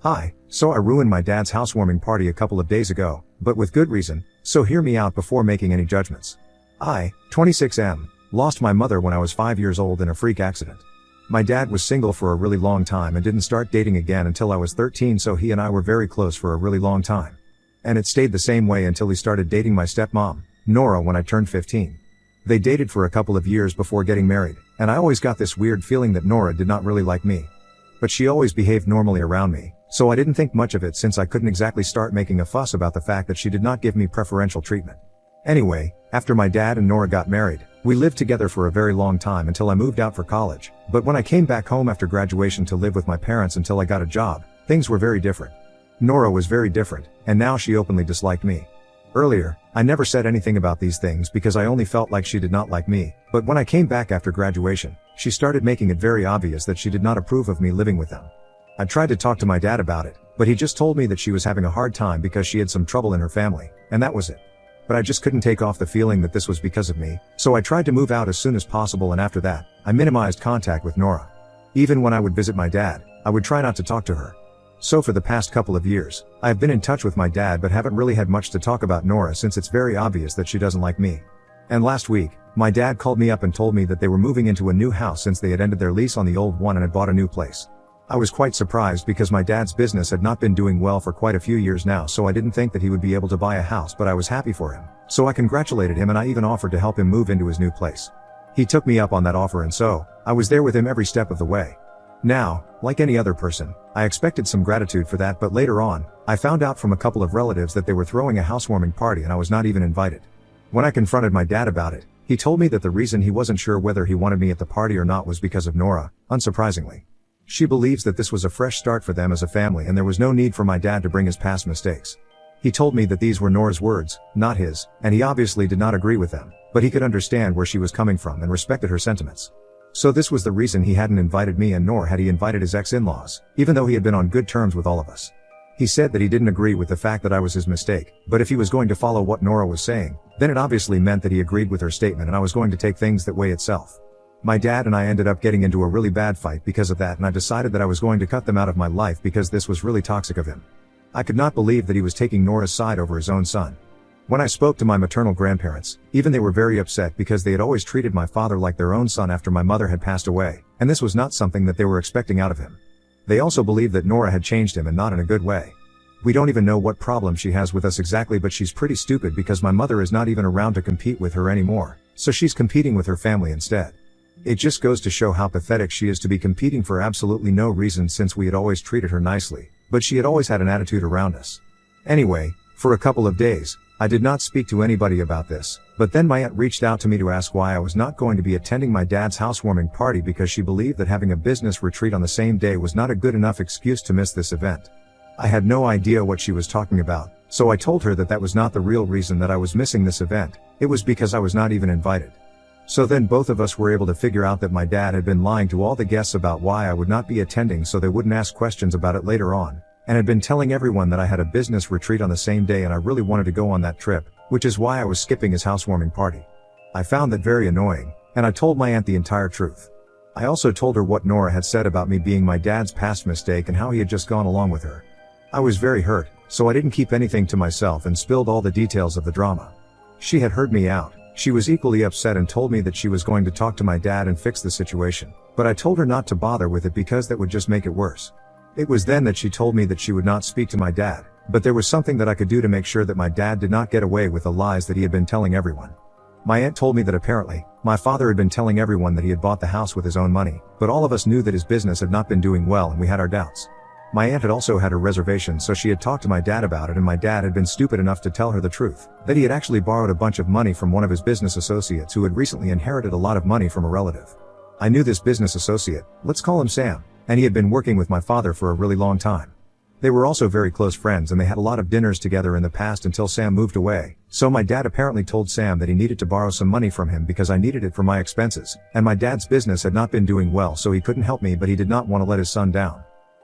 Hi, so I ruined my dad's housewarming party a couple of days ago, but with good reason, so hear me out before making any judgments. I, 26M, lost my mother when I was 5 years old in a freak accident. My dad was single for a really long time and didn't start dating again until I was 13, so he and I were very close for a really long time. And it stayed the same way until he started dating my stepmom, Nora, when I turned 15. They dated for a couple of years before getting married, and I always got this weird feeling that Nora did not really like me. But she always behaved normally around me, so I didn't think much of it since I couldn't exactly start making a fuss about the fact that she did not give me preferential treatment. Anyway, after my dad and Nora got married, we lived together for a very long time until I moved out for college, but when I came back home after graduation to live with my parents until I got a job, things were very different. Nora was very different, and now she openly disliked me. Earlier, I never said anything about these things because I only felt like she did not like me, but when I came back after graduation, she started making it very obvious that she did not approve of me living with them. I tried to talk to my dad about it, but he just told me that she was having a hard time because she had some trouble in her family, and that was it. But I just couldn't take off the feeling that this was because of me, so I tried to move out as soon as possible, and after that, I minimized contact with Nora. Even when I would visit my dad, I would try not to talk to her. So for the past couple of years, I have been in touch with my dad but haven't really had much to talk about Nora since it's very obvious that she doesn't like me. And last week, my dad called me up and told me that they were moving into a new house since they had ended their lease on the old one and had bought a new place. I was quite surprised because my dad's business had not been doing well for quite a few years now, so I didn't think that he would be able to buy a house, but I was happy for him. So I congratulated him and I even offered to help him move into his new place. He took me up on that offer, and so, I was there with him every step of the way. Now, like any other person, I expected some gratitude for that, but later on, I found out from a couple of relatives that they were throwing a housewarming party and I was not even invited. When I confronted my dad about it, he told me that the reason he wasn't sure whether he wanted me at the party or not was because of Nora, unsurprisingly. She believes that this was a fresh start for them as a family and there was no need for my dad to bring his past mistakes. He told me that these were Nora's words, not his, and he obviously did not agree with them, but he could understand where she was coming from and respected her sentiments. So this was the reason he hadn't invited me, and nor had he invited his ex-in-laws, even though he had been on good terms with all of us. He said that he didn't agree with the fact that I was his mistake, but if he was going to follow what Nora was saying, then it obviously meant that he agreed with her statement and I was going to take things that way itself. My dad and I ended up getting into a really bad fight because of that, and I decided that I was going to cut them out of my life because this was really toxic of him. I could not believe that he was taking Nora's side over his own son. When I spoke to my maternal grandparents, even they were very upset because they had always treated my father like their own son after my mother had passed away, and this was not something that they were expecting out of him. They also believed that Nora had changed him, and not in a good way. We don't even know what problem she has with us exactly, but she's pretty stupid because my mother is not even around to compete with her anymore, so she's competing with her family instead. It just goes to show how pathetic she is to be competing for absolutely no reason, since we had always treated her nicely, but she had always had an attitude around us. Anyway, for a couple of days, I did not speak to anybody about this, but then my aunt reached out to me to ask why I was not going to be attending my dad's housewarming party because she believed that having a business retreat on the same day was not a good enough excuse to miss this event. I had no idea what she was talking about, so I told her that that was not the real reason that I was missing this event, it was because I was not even invited. So then both of us were able to figure out that my dad had been lying to all the guests about why I would not be attending so they wouldn't ask questions about it later on, and had been telling everyone that I had a business retreat on the same day and I really wanted to go on that trip, which is why I was skipping his housewarming party. I found that very annoying, and I told my aunt the entire truth. I also told her what Nora had said about me being my dad's past mistake and how he had just gone along with her. I was very hurt, so I didn't keep anything to myself and spilled all the details of the drama. She had heard me out. She was equally upset and told me that she was going to talk to my dad and fix the situation, but I told her not to bother with it because that would just make it worse. It was then that she told me that she would not speak to my dad, but there was something that I could do to make sure that my dad did not get away with the lies that he had been telling everyone. My aunt told me that apparently, my father had been telling everyone that he had bought the house with his own money, but all of us knew that his business had not been doing well and we had our doubts. My aunt had also had her reservations, so she had talked to my dad about it, and my dad had been stupid enough to tell her the truth, that he had actually borrowed a bunch of money from one of his business associates who had recently inherited a lot of money from a relative. I knew this business associate, let's call him Sam, and he had been working with my father for a really long time. They were also very close friends and they had a lot of dinners together in the past until Sam moved away, so my dad apparently told Sam that he needed to borrow some money from him because I needed it for my expenses, and my dad's business had not been doing well, so he couldn't help me, but he did not want to let his son down.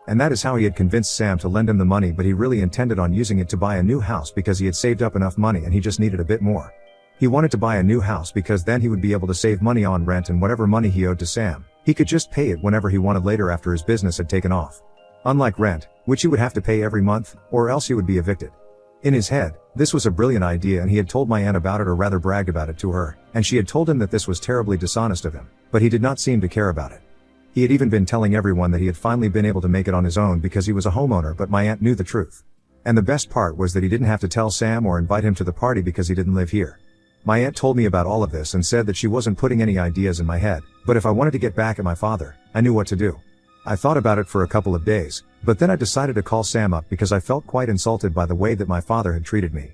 And that is how he had convinced Sam to lend him the money, but he really intended on using it to buy a new house because he had saved up enough money and he just needed a bit more. He wanted to buy a new house because then he would be able to save money on rent, and whatever money he owed to Sam, he could just pay it whenever he wanted later after his business had taken off. Unlike rent, which he would have to pay every month, or else he would be evicted. In his head, this was a brilliant idea and he had told my aunt about it, or rather bragged about it to her, and she had told him that this was terribly dishonest of him, but he did not seem to care about it. He had even been telling everyone that he had finally been able to make it on his own because he was a homeowner, but my aunt knew the truth. And the best part was that he didn't have to tell Sam or invite him to the party because he didn't live here. My aunt told me about all of this and said that she wasn't putting any ideas in my head, but if I wanted to get back at my father, I knew what to do. I thought about it for a couple of days, but then I decided to call Sam up because I felt quite insulted by the way that my father had treated me.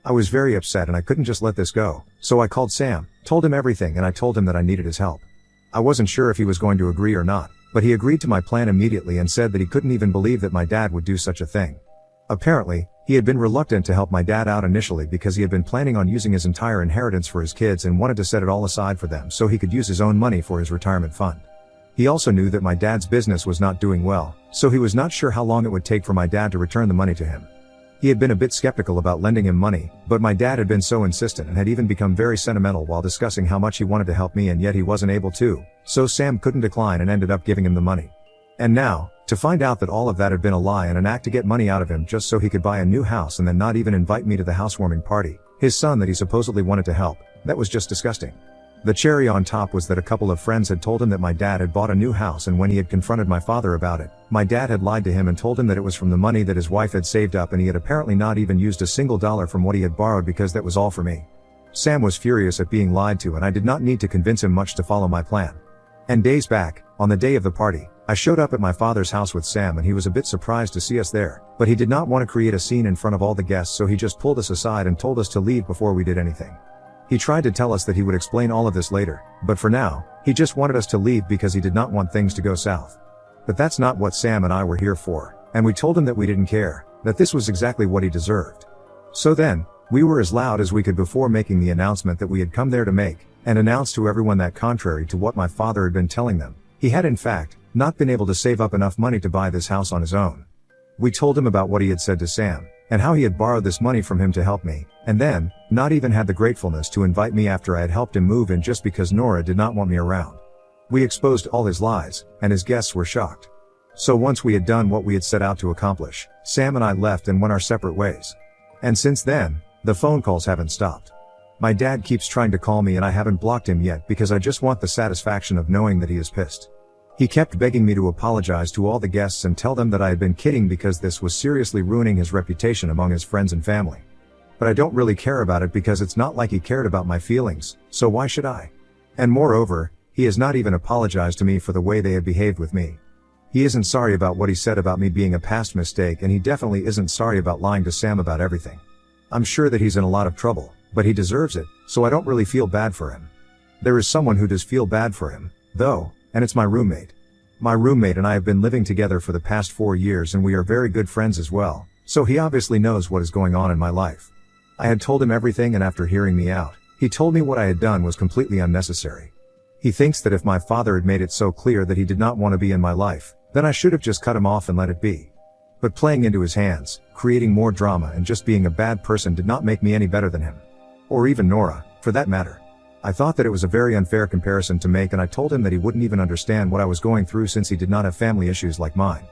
I was very upset and I couldn't just let this go, so I called Sam, told him everything, and I told him that I needed his help. I wasn't sure if he was going to agree or not, but he agreed to my plan immediately and said that he couldn't even believe that my dad would do such a thing. Apparently, he had been reluctant to help my dad out initially because he had been planning on using his entire inheritance for his kids and wanted to set it all aside for them so he could use his own money for his retirement fund. He also knew that my dad's business was not doing well, so he was not sure how long it would take for my dad to return the money to him. He had been a bit skeptical about lending him money, but my dad had been so insistent and had even become very sentimental while discussing how much he wanted to help me, and yet he wasn't able to, so Sam couldn't decline and ended up giving him the money. And now, to find out that all of that had been a lie and an act to get money out of him just so he could buy a new house and then not even invite me to the housewarming party, his son that he supposedly wanted to help, that was just disgusting. The cherry on top was that a couple of friends had told him that my dad had bought a new house, and when he had confronted my father about it, my dad had lied to him and told him that it was from the money that his wife had saved up, and he had apparently not even used a single dollar from what he had borrowed because that was all for me. Sam was furious at being lied to, and I did not need to convince him much to follow my plan. And days back, on the day of the party, I showed up at my father's house with Sam and he was a bit surprised to see us there, but he did not want to create a scene in front of all the guests, so he just pulled us aside and told us to leave before we did anything. He tried to tell us that he would explain all of this later, but for now, he just wanted us to leave because he did not want things to go south. But that's not what Sam and I were here for, and we told him that we didn't care, that this was exactly what he deserved. So then, we were as loud as we could before making the announcement that we had come there to make, and announced to everyone that contrary to what my father had been telling them, he had in fact, not been able to save up enough money to buy this house on his own. We told him about what he had said to Sam, and how he had borrowed this money from him to help me, and then, not even had the gratefulness to invite me after I had helped him move in just because Nora did not want me around. We exposed all his lies, and his guests were shocked. So once we had done what we had set out to accomplish, Sam and I left and went our separate ways. And since then, the phone calls haven't stopped. My dad keeps trying to call me and I haven't blocked him yet because I just want the satisfaction of knowing that he is pissed. He kept begging me to apologize to all the guests and tell them that I had been kidding because this was seriously ruining his reputation among his friends and family. But I don't really care about it because it's not like he cared about my feelings, so why should I? And moreover, he has not even apologized to me for the way they had behaved with me. He isn't sorry about what he said about me being a past mistake, and he definitely isn't sorry about lying to Sam about everything. I'm sure that he's in a lot of trouble, but he deserves it, so I don't really feel bad for him. There is someone who does feel bad for him, though, and it's my roommate. My roommate and I have been living together for the past 4 years and we are very good friends as well, so he obviously knows what is going on in my life. I had told him everything, and after hearing me out, he told me what I had done was completely unnecessary. He thinks that if my father had made it so clear that he did not want to be in my life, then I should have just cut him off and let it be. But playing into his hands, creating more drama and just being a bad person did not make me any better than him. Or even Nora, for that matter. I thought that it was a very unfair comparison to make, and I told him that he wouldn't even understand what I was going through since he did not have family issues like mine.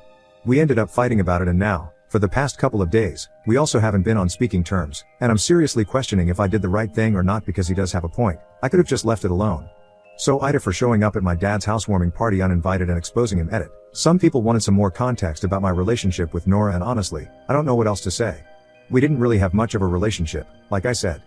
We ended up fighting about it, and now, for the past couple of days, we also haven't been on speaking terms, and I'm seriously questioning if I did the right thing or not because he does have a point. I could have just left it alone. So Ida for showing up at my dad's housewarming party uninvited and exposing him. Edit. Some people wanted some more context about my relationship with Nora, and honestly, I don't know what else to say. We didn't really have much of a relationship, like I said.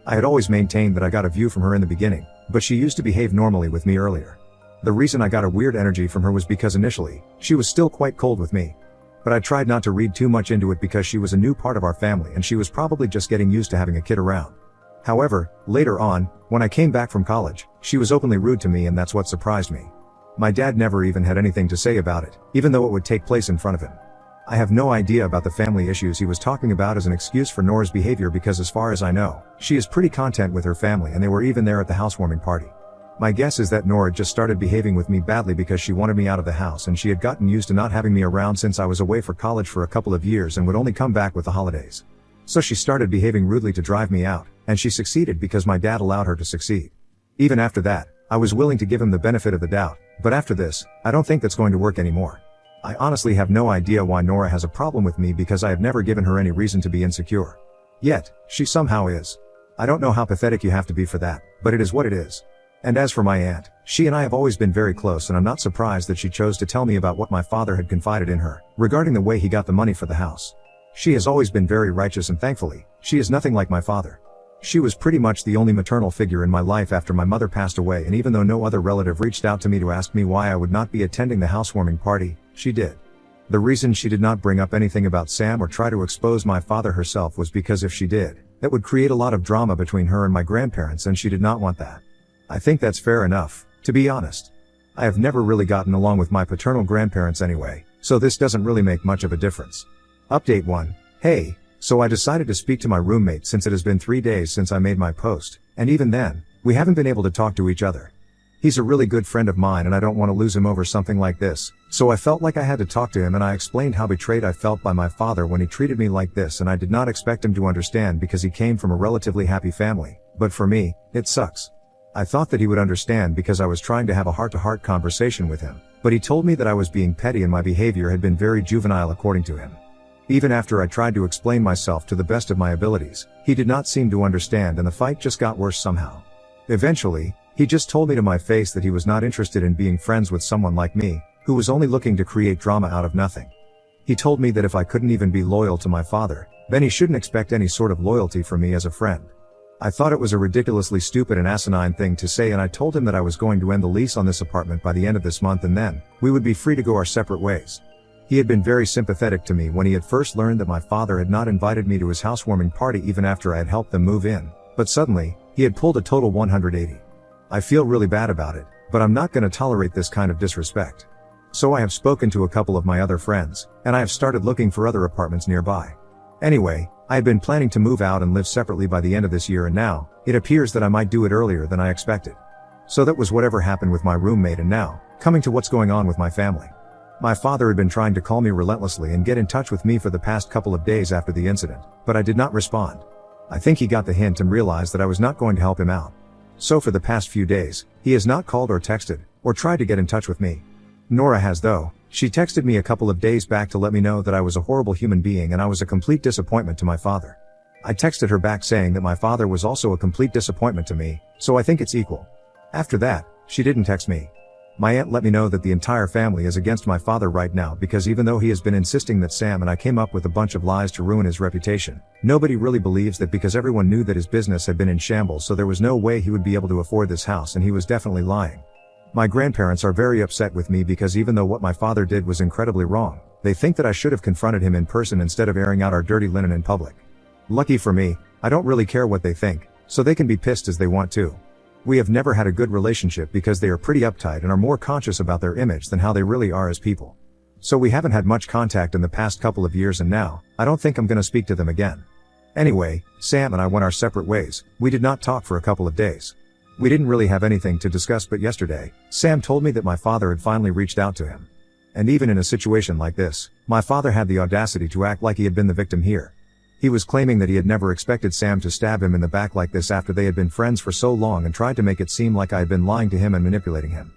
I had always maintained that I got a view from her in the beginning, but she used to behave normally with me earlier. The reason I got a weird energy from her was because initially, she was still quite cold with me. But I tried not to read too much into it because she was a new part of our family and she was probably just getting used to having a kid around. However, later on, when I came back from college, she was openly rude to me, and that's what surprised me. My dad never even had anything to say about it, even though it would take place in front of him. I have no idea about the family issues he was talking about as an excuse for Nora's behavior because as far as I know, she is pretty content with her family and they were even there at the housewarming party. My guess is that Nora just started behaving with me badly because she wanted me out of the house and she had gotten used to not having me around since I was away for college for a couple of years and would only come back with the holidays. So she started behaving rudely to drive me out, and she succeeded because my dad allowed her to succeed. Even after that, I was willing to give him the benefit of the doubt, but after this, I don't think that's going to work anymore. I honestly have no idea why Nora has a problem with me because I have never given her any reason to be insecure. Yet, she somehow is. I don't know how pathetic you have to be for that, but it is what it is. And as for my aunt, she and I have always been very close, and I'm not surprised that she chose to tell me about what my father had confided in her, regarding the way he got the money for the house. She has always been very righteous, and thankfully, she is nothing like my father. She was pretty much the only maternal figure in my life after my mother passed away, and even though no other relative reached out to me to ask me why I would not be attending the housewarming party, she did. The reason she did not bring up anything about Sam or try to expose my father herself was because if she did, that would create a lot of drama between her and my grandparents, and she did not want that. I think that's fair enough, to be honest. I have never really gotten along with my paternal grandparents anyway, so this doesn't really make much of a difference. Update 1. Hey, so I decided to speak to my roommate since it has been 3 days since I made my post, and even then, we haven't been able to talk to each other. He's a really good friend of mine and I don't want to lose him over something like this, so I felt like I had to talk to him, and I explained how betrayed I felt by my father when he treated me like this, and I did not expect him to understand because he came from a relatively happy family, but for me, it sucks. I thought that he would understand because I was trying to have a heart-to-heart conversation with him, but he told me that I was being petty and my behavior had been very juvenile according to him. Even after I tried to explain myself to the best of my abilities, he did not seem to understand, and the fight just got worse somehow. Eventually, he just told me to my face that he was not interested in being friends with someone like me, who was only looking to create drama out of nothing. He told me that if I couldn't even be loyal to my father, then he shouldn't expect any sort of loyalty from me as a friend. I thought it was a ridiculously stupid and asinine thing to say, and I told him that I was going to end the lease on this apartment by the end of this month, and then we would be free to go our separate ways. He had been very sympathetic to me when he had first learned that my father had not invited me to his housewarming party even after I had helped them move in, but suddenly, he had pulled a total 180. I feel really bad about it, but I'm not going to tolerate this kind of disrespect. So I have spoken to a couple of my other friends, and I have started looking for other apartments nearby. Anyway, I had been planning to move out and live separately by the end of this year, and now, it appears that I might do it earlier than I expected. So that was whatever happened with my roommate, and now, coming to what's going on with my family. My father had been trying to call me relentlessly and get in touch with me for the past couple of days after the incident, but I did not respond. I think he got the hint and realized that I was not going to help him out. So for the past few days, he has not called or texted, or tried to get in touch with me. Nora has though. She texted me a couple of days back to let me know that I was a horrible human being and I was a complete disappointment to my father. I texted her back saying that my father was also a complete disappointment to me, so I think it's equal. After that, she didn't text me. My aunt let me know that the entire family is against my father right now because even though he has been insisting that Sam and I came up with a bunch of lies to ruin his reputation, nobody really believes that because everyone knew that his business had been in shambles, so there was no way he would be able to afford this house, and he was definitely lying. My grandparents are very upset with me because even though what my father did was incredibly wrong, they think that I should have confronted him in person instead of airing out our dirty linen in public. Lucky for me, I don't really care what they think, so they can be pissed as they want to. We have never had a good relationship because they are pretty uptight and are more conscious about their image than how they really are as people. So we haven't had much contact in the past couple of years, and now, I don't think I'm gonna speak to them again. Anyway, Sam and I went our separate ways. We did not talk for a couple of days. We didn't really have anything to discuss, but yesterday, Sam told me that my father had finally reached out to him. And even in a situation like this, my father had the audacity to act like he had been the victim here. He was claiming that he had never expected Sam to stab him in the back like this after they had been friends for so long, and tried to make it seem like I had been lying to him and manipulating him.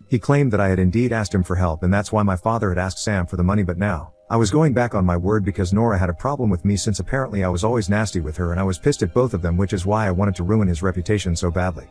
He claimed that I had indeed asked him for help, and that's why my father had asked Sam for the money, but now, I was going back on my word because Nora had a problem with me since apparently I was always nasty with her, and I was pissed at both of them, which is why I wanted to ruin his reputation so badly.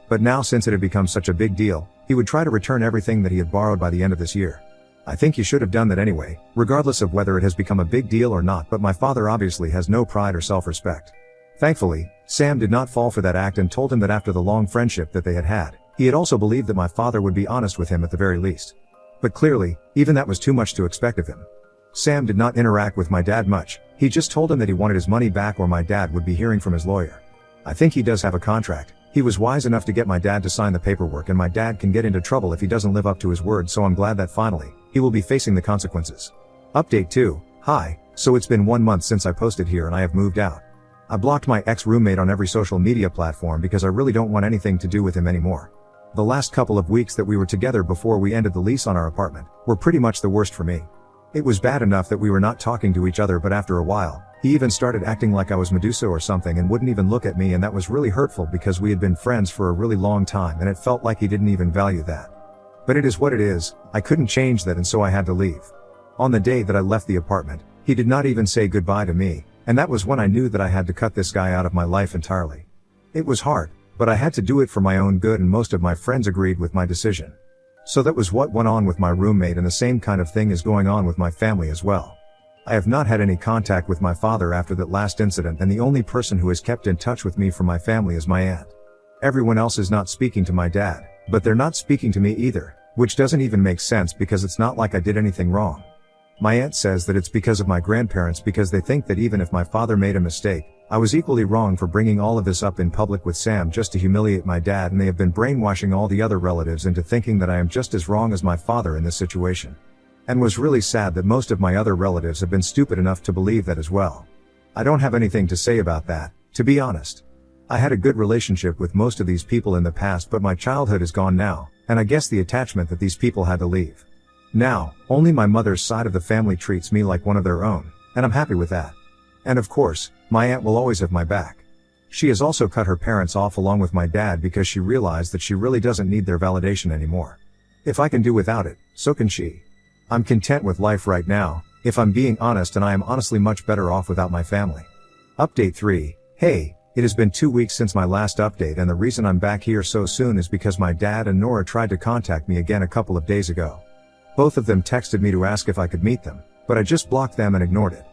But now, since it had become such a big deal, he would try to return everything that he had borrowed by the end of this year. I think he should have done that anyway, regardless of whether it has become a big deal or not, but my father obviously has no pride or self-respect. Thankfully, Sam did not fall for that act and told him that after the long friendship that they had had, he had also believed that my father would be honest with him at the very least. But clearly, even that was too much to expect of him. Sam did not interact with my dad much. He just told him that he wanted his money back or my dad would be hearing from his lawyer. I think he does have a contract. He was wise enough to get my dad to sign the paperwork, and my dad can get into trouble if he doesn't live up to his word, so I'm glad that finally, he will be facing the consequences. Update 2. Hi, so it's been 1 month since I posted here and I have moved out. I blocked my ex-roommate on every social media platform because I really don't want anything to do with him anymore. The last couple of weeks that we were together before we ended the lease on our apartment were pretty much the worst for me. It was bad enough that we were not talking to each other, but after a while, he even started acting like I was Medusa or something and wouldn't even look at me, and that was really hurtful because we had been friends for a really long time and it felt like he didn't even value that. But it is what it is. I couldn't change that, and so I had to leave. On the day that I left the apartment, he did not even say goodbye to me, and that was when I knew that I had to cut this guy out of my life entirely. It was hard, but I had to do it for my own good, and most of my friends agreed with my decision. So that was what went on with my roommate, and the same kind of thing is going on with my family as well. I have not had any contact with my father after that last incident, and the only person who has kept in touch with me from my family is my aunt. Everyone else is not speaking to my dad, but they're not speaking to me either, which doesn't even make sense because it's not like I did anything wrong. My aunt says that it's because of my grandparents, because they think that even if my father made a mistake, I was equally wrong for bringing all of this up in public with Sam just to humiliate my dad, and they have been brainwashing all the other relatives into thinking that I am just as wrong as my father in this situation. And was really sad that most of my other relatives have been stupid enough to believe that as well. I don't have anything to say about that, to be honest. I had a good relationship with most of these people in the past, but my childhood is gone now, and I guess the attachment that these people had to leave. Now, only my mother's side of the family treats me like one of their own, and I'm happy with that. And of course, my aunt will always have my back. She has also cut her parents off along with my dad because she realized that she really doesn't need their validation anymore. If I can do without it, so can she. I'm content with life right now, if I'm being honest, and I am honestly much better off without my family. Update 3. Hey, it has been 2 weeks since my last update, and the reason I'm back here so soon is because my dad and Nora tried to contact me again a couple of days ago. Both of them texted me to ask if I could meet them, but I just blocked them and ignored it.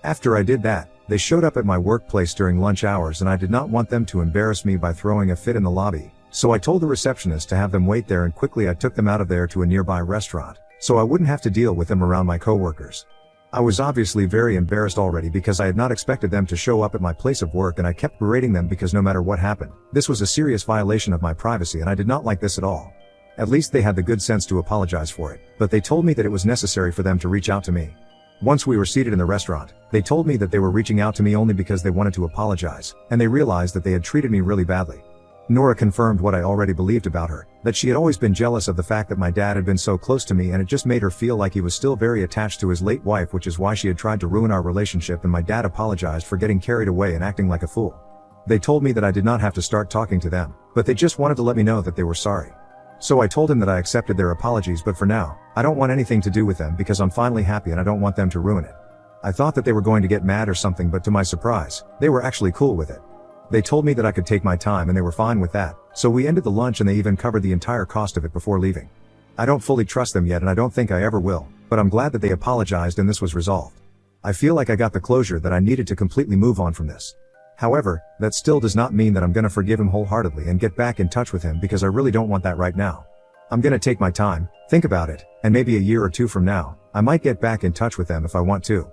After I did that, they showed up at my workplace during lunch hours, and I did not want them to embarrass me by throwing a fit in the lobby, so I told the receptionist to have them wait there, and quickly I took them out of there to a nearby restaurant, so I wouldn't have to deal with them around my coworkers. I was obviously very embarrassed already because I had not expected them to show up at my place of work, and I kept berating them because no matter what happened, this was a serious violation of my privacy, and I did not like this at all. At least they had the good sense to apologize for it, but they told me that it was necessary for them to reach out to me. Once we were seated in the restaurant, they told me that they were reaching out to me only because they wanted to apologize, and they realized that they had treated me really badly. Nora confirmed what I already believed about her, that she had always been jealous of the fact that my dad had been so close to me, and it just made her feel like he was still very attached to his late wife, which is why she had tried to ruin our relationship, and my dad apologized for getting carried away and acting like a fool. They told me that I did not have to start talking to them, but they just wanted to let me know that they were sorry. So I told him that I accepted their apologies, but for now, I don't want anything to do with them because I'm finally happy and I don't want them to ruin it. I thought that they were going to get mad or something, but to my surprise, they were actually cool with it. They told me that I could take my time and they were fine with that, so we ended the lunch and they even covered the entire cost of it before leaving. I don't fully trust them yet, and I don't think I ever will, but I'm glad that they apologized and this was resolved. I feel like I got the closure that I needed to completely move on from this. However, that still does not mean that I'm gonna forgive him wholeheartedly and get back in touch with him, because I really don't want that right now. I'm gonna take my time, think about it, and maybe a year or two from now, I might get back in touch with them if I want to.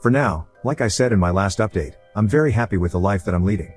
For now, like I said in my last update, I'm very happy with the life that I'm leading.